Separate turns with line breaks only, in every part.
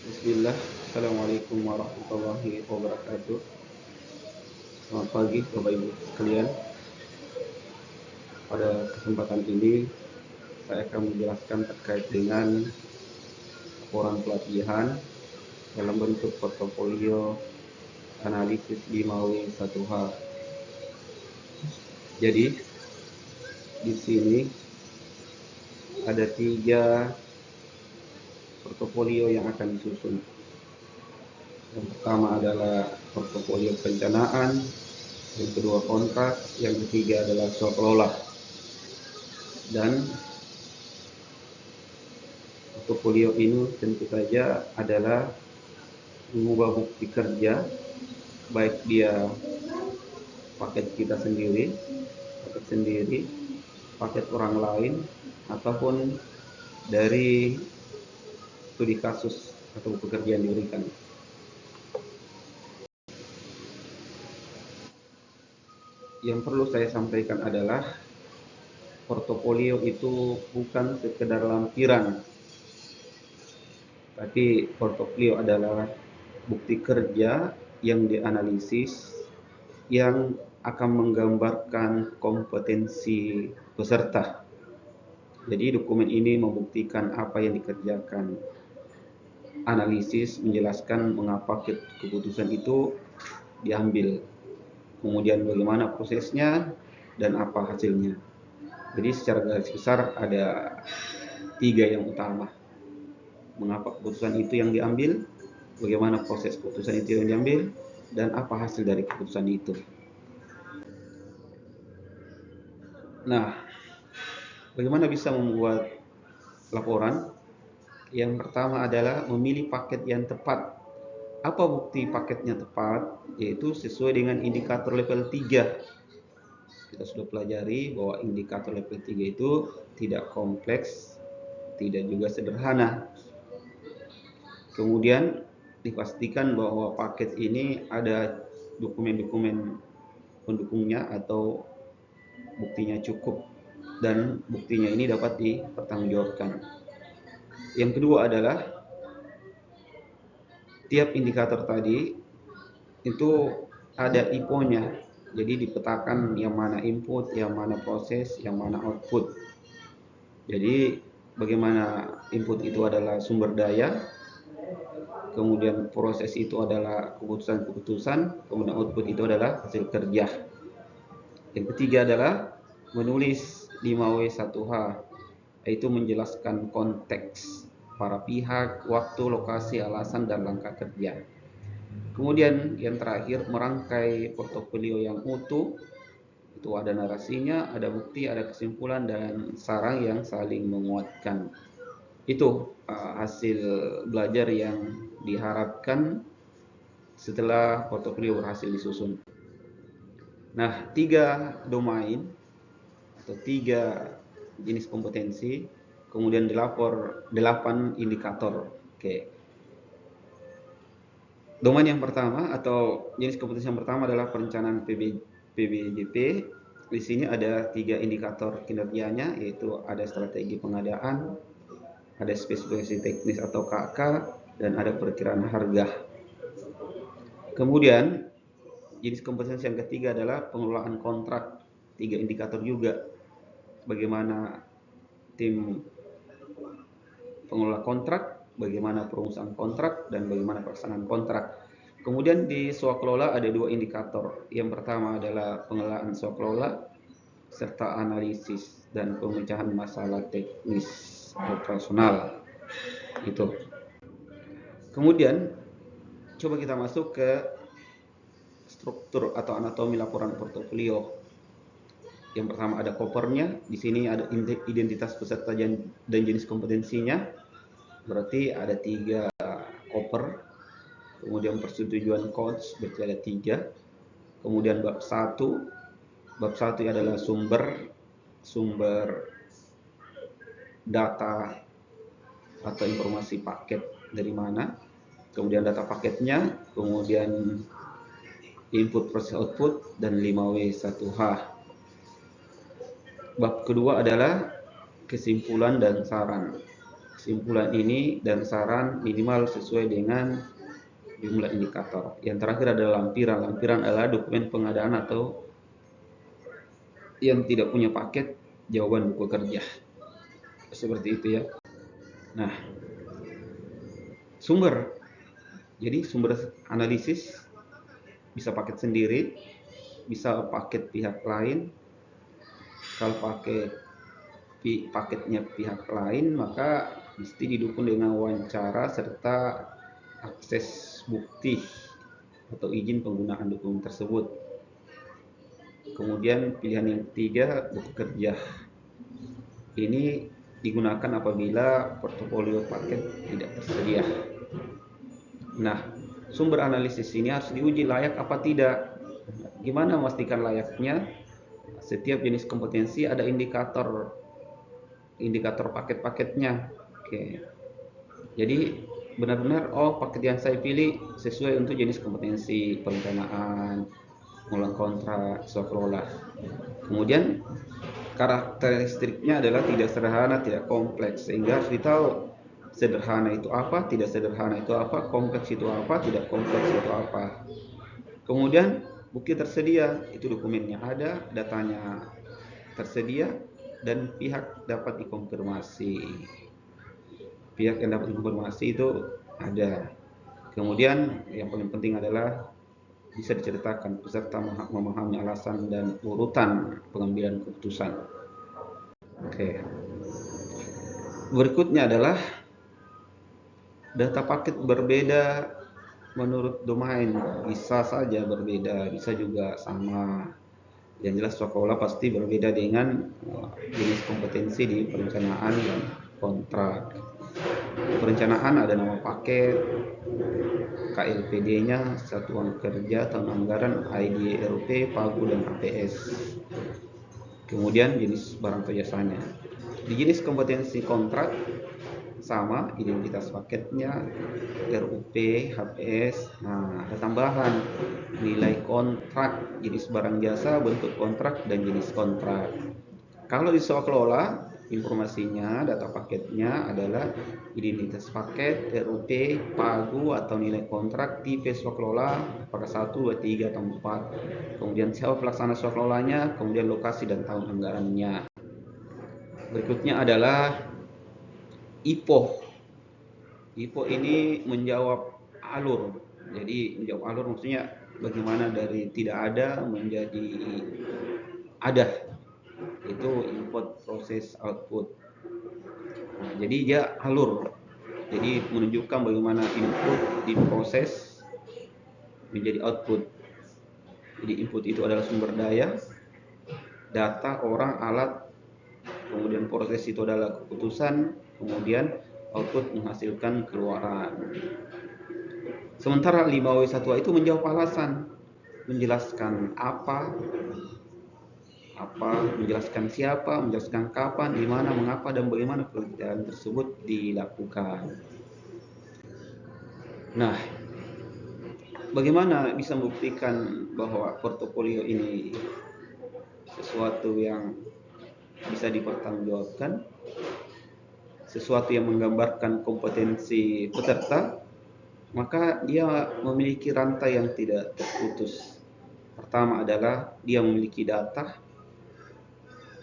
Bismillah, Assalamualaikum warahmatullahi wabarakatuh. Selamat pagi Bapak Ibu sekalian. Pada kesempatan ini saya akan menjelaskan terkait dengan laporan pelatihan dalam bentuk portofolio analisis 5W1H. Jadi di sini ada 3 portofolio yang akan disusun. Yang pertama adalah portofolio perencanaan, yang kedua kontrak, yang ketiga adalah swasembada. Dan portofolio ini tentu saja adalah mengubah bukti kerja, baik dia paket kita sendiri, paket orang lain, ataupun dari studi kasus atau pekerjaan diberikan. Yang perlu saya sampaikan adalah portofolio itu bukan sekedar lampiran, tapi portofolio adalah bukti kerja yang dianalisis yang akan menggambarkan kompetensi peserta. Jadi dokumen ini membuktikan apa yang dikerjakan. Analisis menjelaskan mengapa keputusan itu diambil, kemudian bagaimana prosesnya dan apa hasilnya. Jadi secara garis besar ada 3 yang utama. Mengapa keputusan itu yang diambil, bagaimana proses keputusan itu yang diambil, dan apa hasil dari keputusan itu. Nah, bagaimana bisa membuat laporan? Yang pertama adalah memilih paket yang tepat. Apa bukti paketnya tepat? Yaitu sesuai dengan indikator level 3. Kita sudah pelajari bahwa indikator level 3 itu tidak kompleks, tidak juga sederhana. Kemudian dipastikan bahwa paket ini ada dokumen-dokumen pendukungnya atau buktinya cukup, dan buktinya ini dapat dipertanggungjawabkan. Yang kedua adalah tiap indikator tadi itu ada IPO-nya. Jadi dipetakan yang mana input, yang mana proses, yang mana output. Jadi bagaimana input itu adalah sumber daya, kemudian proses itu adalah keputusan-keputusan, kemudian output itu adalah hasil kerja. Yang ketiga adalah menulis 5W1H, yaitu menjelaskan konteks para pihak, waktu, lokasi, alasan, dan langkah kerja. Kemudian yang terakhir, merangkai portofolio yang utuh. Itu ada narasinya, ada bukti, ada kesimpulan, dan saran yang saling menguatkan. Itu hasil belajar yang diharapkan setelah portofolio berhasil disusun. Nah, 3 domain atau 3 jenis kompetensi, kemudian dilapor 8 indikator. Oke. Domain yang pertama atau jenis kompetensi yang pertama adalah perencanaan PBJP. Di sini ada 3 indikator kinerjanya, yaitu ada strategi pengadaan, ada spesifikasi teknis atau KK, dan ada perkiraan harga. Kemudian jenis kompetensi yang ketiga adalah pengelolaan kontrak, 3 indikator juga. Bagaimana tim pengelola kontrak, bagaimana perumusan kontrak, dan bagaimana pelaksanaan kontrak. Kemudian di swakelola ada 2 indikator. Yang pertama adalah pengelolaan swakelola serta analisis dan pemecahan masalah teknis operasional. Itu. Kemudian coba kita masuk ke struktur atau anatomi laporan portofolio. Yang pertama ada kopernya, di sini ada identitas peserta dan jenis kompetensinya. Berarti ada 3 koper. Kemudian persetujuan coach berarti ada 3. Kemudian bab 1 adalah sumber data atau informasi paket dari mana, kemudian data paketnya, kemudian input, proses, output, dan 5W1H. Bab kedua adalah kesimpulan dan saran. kesimpulan ini dan saran minimal sesuai dengan jumlah indikator. Yang terakhir adalah lampiran. Lampiran adalah dokumen pengadaan atau yang tidak punya paket jawaban buku kerja. Seperti itu ya. Nah, sumber. Jadi sumber analisis bisa paket sendiri, bisa paket pihak lain. Kalau paketnya pihak lain, maka mesti didukung dengan wawancara serta akses bukti atau izin penggunaan dokumen tersebut. Kemudian pilihan yang ketiga, buku kerja. Ini digunakan apabila portofolio paket tidak tersedia. Nah, sumber analisis ini harus diuji layak apa tidak. Gimana memastikan layaknya? Setiap jenis kompetensi ada indikator paket-paketnya. Oke. Jadi benar-benar paket yang saya pilih sesuai untuk jenis kompetensi perencanaan, pengelolaan kontrak, swasembada. Kemudian karakteristiknya adalah tidak sederhana, tidak kompleks, sehingga harus ditahu sederhana itu apa, tidak sederhana itu apa, kompleks itu apa, tidak kompleks itu apa. Kemudian bukti tersedia, itu dokumennya ada, datanya tersedia, dan pihak dapat dikonfirmasi. Pihak yang dapat dikonfirmasi itu ada. Kemudian yang paling penting adalah bisa diceritakan peserta memahami alasan dan urutan pengambilan keputusan. Oke. Berikutnya adalah data paket berbeda menurut domain. Bisa saja berbeda, bisa juga sama. Yang jelas Sokola pasti berbeda dengan jenis kompetensi di perencanaan dan kontrak. Perencanaan ada nama paket, KLPD-nya, satuan kerja, tahun anggaran, ID RUP, PAGU, dan APS. Kemudian jenis barang atau jasanya. Di jenis kompetensi kontrak sama, identitas paketnya, RUP, HPS. Nah, ada tambahan nilai kontrak, jenis barang jasa, bentuk kontrak, dan jenis kontrak. Kalau di swasembada, informasinya, data paketnya adalah identitas paket, RUP, PAGU atau nilai kontrak, tipe swasembada, apakah 1, 2, 3, atau 4. Kemudian siapa pelaksana swasembadanya, kemudian lokasi dan tahun anggarannya. Berikutnya adalah IPO. IPO ini menjawab alur. Jadi menjawab alur maksudnya bagaimana dari tidak ada menjadi ada. Itu input, proses, output. Nah, jadi dia alur. Jadi menunjukkan bagaimana input diproses menjadi output. Jadi input itu adalah sumber daya, data, orang, alat, kemudian proses itu adalah keputusan, kemudian output menghasilkan keluaran. Sementara 5W1A itu menjawab alasan, menjelaskan apa, menjelaskan siapa, menjelaskan kapan, di mana, mengapa, dan bagaimana pekerjaan tersebut dilakukan. Nah, bagaimana bisa membuktikan bahwa portofolio ini sesuatu yang bisa dipertanggungjawabkan, sesuatu yang menggambarkan kompetensi peserta, maka dia memiliki rantai yang tidak terputus. Pertama adalah dia memiliki data,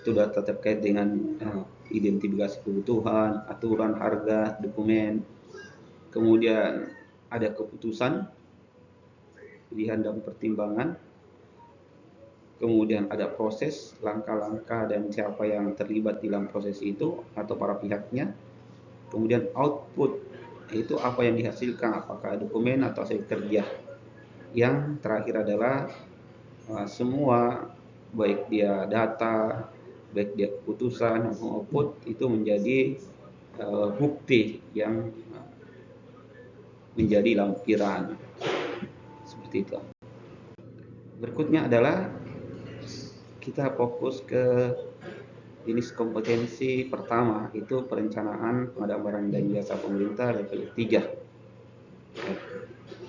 itu data terkait dengan identifikasi kebutuhan, aturan, harga, dokumen. Kemudian ada keputusan, pilihan dan pertimbangan. Kemudian ada proses, langkah-langkah dan siapa yang terlibat dalam proses itu atau para pihaknya. Kemudian output, itu apa yang dihasilkan, apakah dokumen atau hasil kerja. Yang terakhir adalah semua, baik dia data, baik dia keputusan maupun output, itu menjadi bukti yang menjadi lampiran. Seperti itu. Berikutnya adalah kita fokus ke jenis kompetensi pertama, itu perencanaan pengadaan barang dan jasa pemerintah level 3.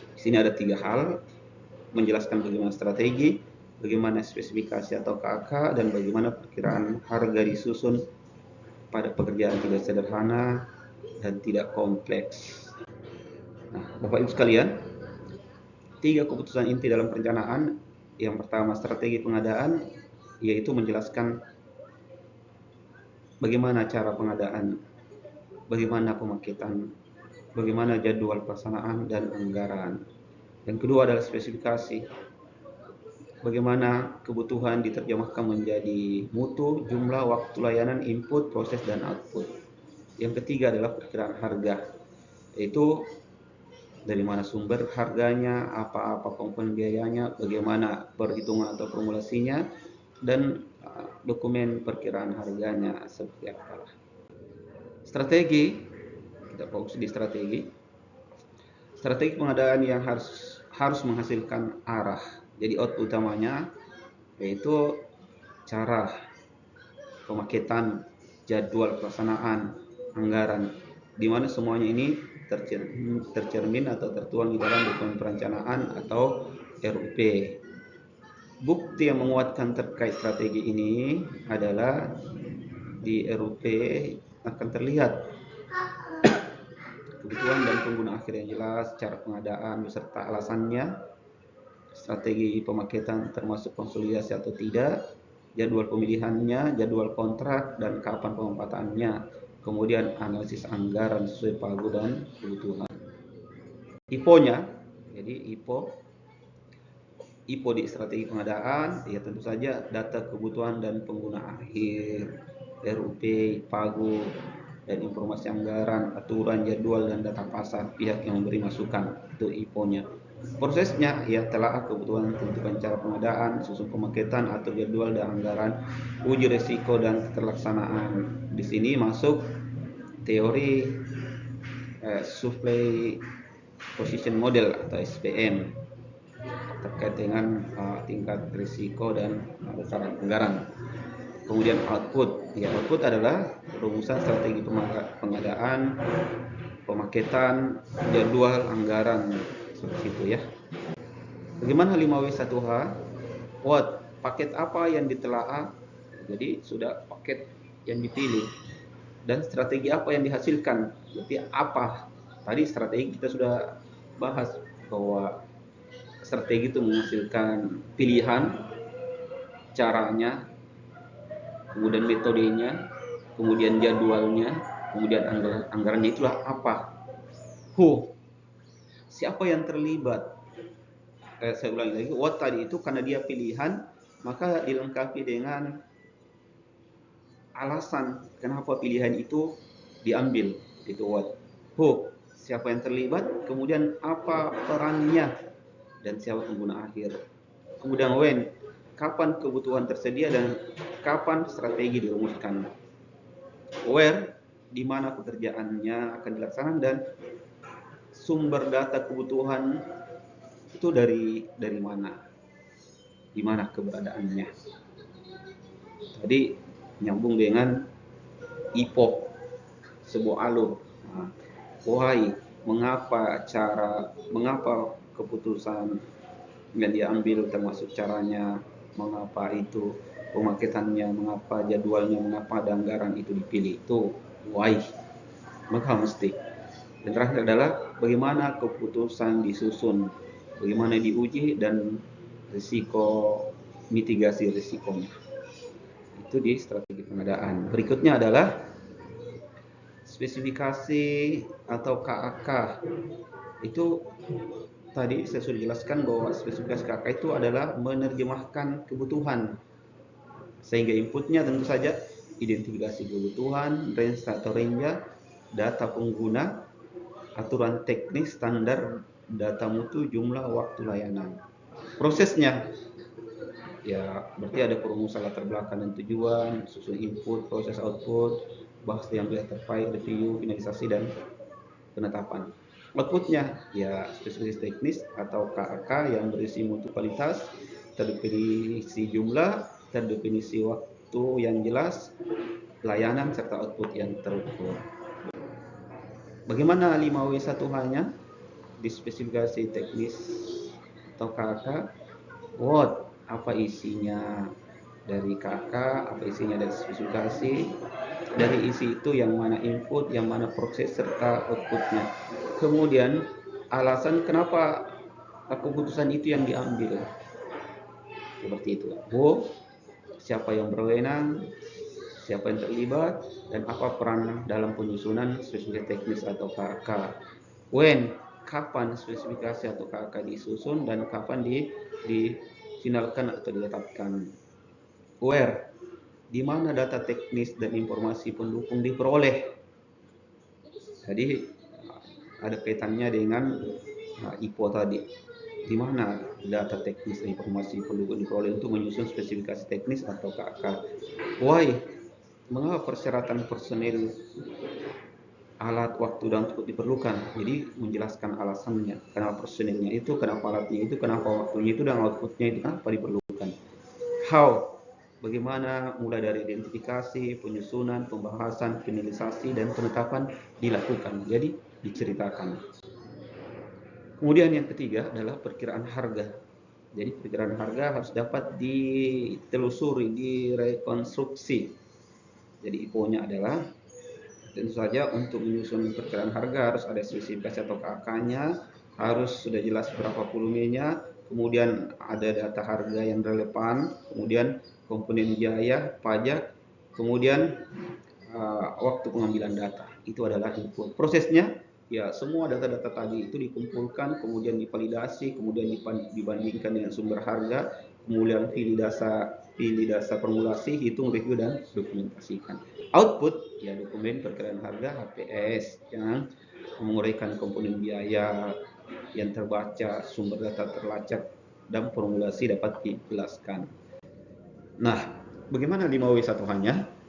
Di sini ada 3 hal, menjelaskan bagaimana strategi, bagaimana spesifikasi atau KK, dan bagaimana perkiraan harga disusun pada pekerjaan tidak sederhana, dan tidak kompleks. Nah, Bapak Ibu sekalian, 3 keputusan inti dalam perencanaan. Yang pertama, strategi pengadaan, yaitu menjelaskan bagaimana cara pengadaan, bagaimana pemaketan, bagaimana jadwal pelaksanaan dan anggaran. Yang kedua adalah spesifikasi, bagaimana kebutuhan diterjemahkan menjadi mutu, jumlah, waktu layanan, input, proses, dan output. Yang ketiga adalah perkiraan harga, yaitu dari mana sumber harganya, apa-apa komponen biayanya, bagaimana perhitungan atau formulasinya, dan dokumen perkiraan harganya seperti apa. Strategi, kita fokus di strategi. Strategi pengadaan yang harus menghasilkan arah. Jadi output utamanya yaitu cara pemaketan, jadwal pelaksanaan, anggaran, di mana semuanya ini tercermin atau tertuang di dalam dokumen perencanaan atau RUP. Bukti yang menguatkan terkait strategi ini adalah di RUP akan terlihat kebutuhan dan pengguna akhir yang jelas, cara pengadaan beserta alasannya, strategi pemaketan termasuk konsolidasi atau tidak, jadwal pemilihannya, jadwal kontrak, dan kapan pemanfaatannya, kemudian analisis anggaran sesuai pagu dan kebutuhan. IPO-nya, jadi IPO di strategi pengadaan, ya tentu saja data kebutuhan dan pengguna akhir, RUP, pagu, dan informasi anggaran, aturan, jadwal, dan data pasar pihak yang memberi masukan, itu IPO-nya. Prosesnya, ya telah kebutuhan, tentukan cara pengadaan, susun pemaketan, atur jadwal dan anggaran, uji risiko dan keterlaksanaan. Di sini masuk teori supply position model atau SPM terkait dengan tingkat risiko dan besaran anggaran. Kemudian output, ya output adalah rumusan strategi pengadaan, pemaketan, jadwal, anggaran, seperti itu ya. Bagaimana 5W1H? What? Paket apa yang ditelaah? Jadi sudah paket yang dipilih. Dan strategi apa yang dihasilkan? Berarti apa? Tadi strategi kita sudah bahas bahwa strategi itu menghasilkan pilihan, caranya, kemudian metodenya, kemudian jadwalnya, kemudian anggarannya. Itulah apa? Who? Siapa yang terlibat? Saya ulangi lagi, what tadi itu karena dia pilihan, maka dilengkapi dengan alasan kenapa pilihan itu diambil, itu what. Who? Siapa yang terlibat, kemudian apa perannya, dan siapa pengguna akhir. Kemudian when, kapan kebutuhan tersedia dan kapan strategi dirumuskan. Where, di mana pekerjaannya akan dilaksanakan, dan sumber data kebutuhan itu dari mana, di mana keberadaannya. Tadi nyambung dengan IPO, sebuah alur. Nah, why, mengapa keputusan yang diambil, termasuk caranya, mengapa itu pemaketannya, mengapa jadwalnya, mengapa anggaran itu dipilih, itu why, maka mesti. Dan terakhir adalah bagaimana keputusan disusun, bagaimana diuji, dan risiko, mitigasi risikonya. Itu di strategi pengadaan. Berikutnya adalah spesifikasi atau KAK. Itu tadi saya sudah jelaskan bahwa spesifikasi KAK itu adalah menerjemahkan kebutuhan, sehingga inputnya tentu saja identifikasi kebutuhan, range atau range, data pengguna, aturan teknis, standar, data mutu, jumlah, waktu layanan. Prosesnya, ya berarti ada perumusan latar belakang dan tujuan, susun input, proses, output, bahas yang boleh terkait, review, finalisasi, dan penetapan. Outputnya, ya spesifikasi teknis atau KAK yang berisi mutu kualitas, terdefinisi jumlah, terdefinisi waktu yang jelas, layanan, serta output yang terukur. Bagaimana 5W1H-nya? Di spesifikasi teknis atau KAK, what, apa isinya dari KAK, apa isinya dari spesifikasi, dari isi itu yang mana input, yang mana proses serta outputnya. Kemudian alasan kenapa keputusan itu yang diambil, seperti itu. Siapa yang berwenang, siapa yang terlibat, dan apa peran dalam penyusunan spesifikasi teknis atau KK. When, kapan spesifikasi atau KK disusun dan kapan difinalkan atau ditetapkan. Where, di mana data teknis dan informasi pendukung diperoleh. Jadi ada kaitannya dengan IPO tadi. Di mana data teknis dan informasi pendukung diperoleh untuk menyusun spesifikasi teknis atau KK. Why, mengapa persyaratan personil, alat, waktu, dan output diperlukan. Jadi menjelaskan alasannya, kenapa personilnya itu, kenapa alatnya itu, kenapa waktunya itu, dan outputnya itu kenapa diperlukan. How, bagaimana mulai dari identifikasi, penyusunan, pembahasan, finalisasi, dan penetapan dilakukan. Jadi diceritakan. Kemudian yang ketiga adalah perkiraan harga. Jadi perkiraan harga harus dapat ditelusuri, direkonstruksi. Jadi IPO-nya adalah, tentu saja untuk menyusun perkiraan harga harus ada spesifikasi atau KK-nya, harus sudah jelas berapa volumenya, kemudian ada data harga yang relevan, kemudian komponen biaya, pajak, kemudian waktu pengambilan data. Itu adalah input. Prosesnya ya semua data-data tadi itu dikumpulkan, kemudian divalidasi, kemudian dibandingkan dengan sumber harga, kemudian pilih dasar formulasi, hitung, review, dan dokumentasikan. Output ya dokumen perkiraan harga HPS yang menguraikan komponen biaya yang terbaca, sumber data terlacak, dan formulasi dapat dijelaskan. Nah, bagaimana 5W1H-nya?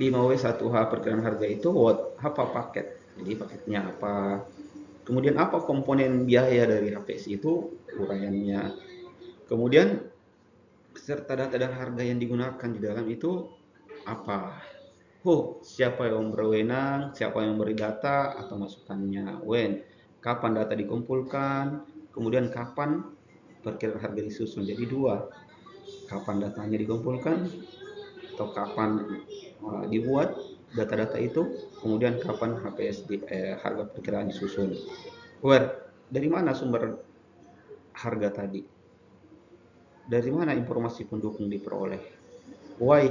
5W1H perkiraan harga itu apa paket, jadi paketnya apa, kemudian apa komponen biaya dari HPS itu, uraiannya, kemudian serta data dan harga yang digunakan di dalam itu apa, siapa yang berwenang, siapa yang memberi data atau masukannya, when, kapan data dikumpulkan, kemudian kapan perkiraan harga disusun. Jadi dua, kapan datanya dikumpulkan atau kapan dibuat data-data itu, kemudian kapan HPS harga perkiraan disusun. Where, dari mana sumber harga tadi, dari mana informasi pendukung diperoleh. Why,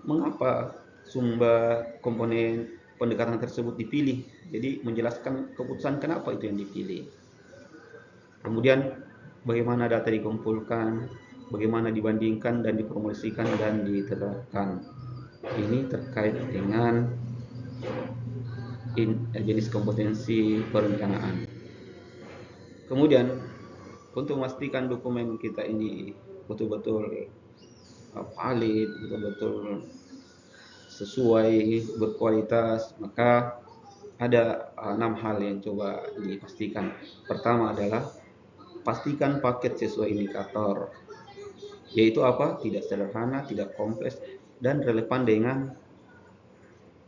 mengapa sumber komponen pendekatan tersebut dipilih, jadi menjelaskan keputusan kenapa itu yang dipilih. Kemudian bagaimana data dikumpulkan, bagaimana dibandingkan dan dipromosikan dan diterapkan. Ini terkait dengan jenis kompetensi perencanaan. Kemudian untuk memastikan dokumen kita ini betul-betul valid, betul-betul sesuai, berkualitas, maka ada 6 hal yang coba dipastikan. Pertama adalah pastikan paket sesuai indikator, yaitu apa? Tidak sederhana, tidak kompleks, dan relevan dengan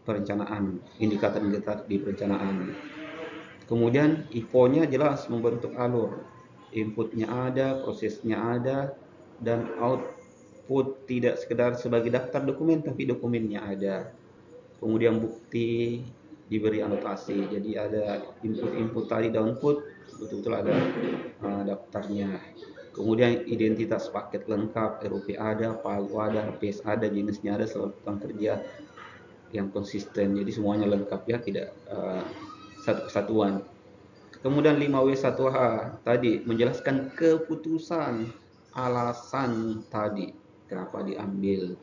perencanaan, indikator-indikator di perencanaan. Kemudian IPO-nya jelas membentuk alur, inputnya ada, prosesnya ada, dan output tidak sekedar sebagai daftar dokumen tapi dokumennya ada. Kemudian bukti diberi anotasi, jadi ada input tadi dan output betul-betul ada daftarnya. Kemudian identitas paket lengkap, RUP ada, PAGO ada, HPS ada, jenisnya ada, satuan kerja yang konsisten, jadi semuanya lengkap ya, tidak satu kesatuan. Kemudian 5W1H tadi menjelaskan keputusan, alasan tadi kenapa diambil,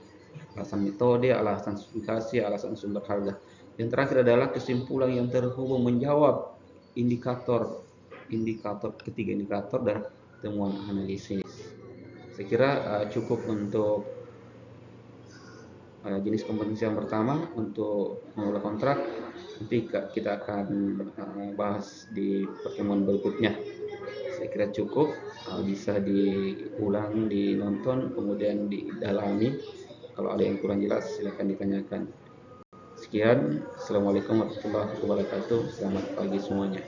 alasan metode, alasan spesifikasi, alasan sumber harga. Yang terakhir adalah kesimpulan yang terhubung menjawab ketiga indikator dan temuan analisis. Saya kira cukup untuk jenis kompetensi yang pertama untuk mengelola kontrak. Nanti kita akan bahas di pertemuan berikutnya. Saya kira cukup, bisa diulang, dinonton, kemudian didalami. Kalau ada yang kurang jelas silakan ditanyakan. Sekian, Assalamualaikum warahmatullahi wabarakatuh. Selamat pagi semuanya.